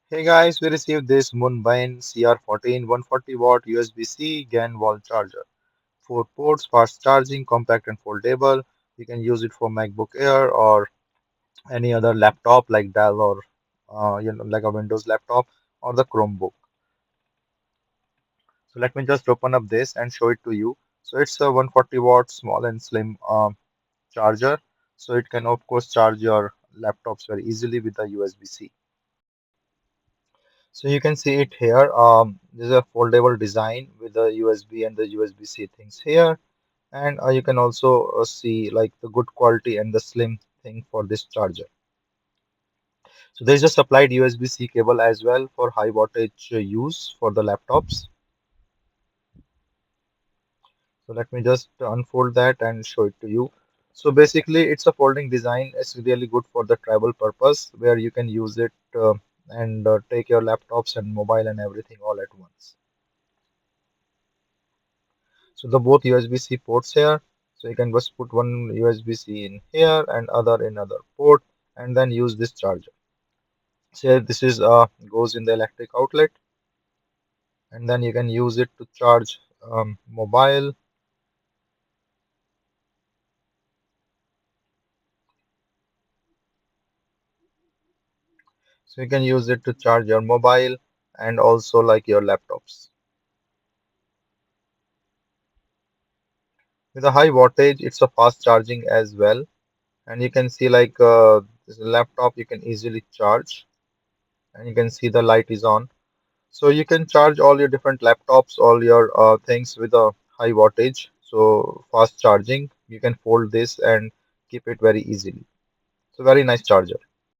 Hey guys, we received this MUNBYN CR14 140W USB-C GaN wall charger. 4 ports, fast charging, compact and foldable. You can use it for MacBook Air or any other laptop like Dell or like a Windows laptop or the Chromebook. So let me just open up this and show it to you. So it's a 140-watt small and slim charger. So it can of course charge your laptops very easily with the USB-C. So you can see it here. This is a foldable design with the USB and the USB-C things here, and you can also see like the good quality and the slim thing for this charger. So there is a supplied USB-C cable as well for high wattage use for the laptops. So let me just unfold that and show it to you. So basically, it's a folding design. It's really good for the travel purpose where you can use it and take your laptops and mobile and everything all at once. So the both USB-C ports here. So you can just put one USB-C in here and other in other port and then use this charger. So this is goes in the electric outlet and then you can use it to charge mobile. So you can use it to charge your mobile and also like your laptops. With a high wattage, it's a fast charging as well. And you can see like this laptop you can easily charge and you can see the light is on. So you can charge all your different laptops, all your things with a high wattage. So fast charging, you can fold this and keep it very easily. So very nice charger.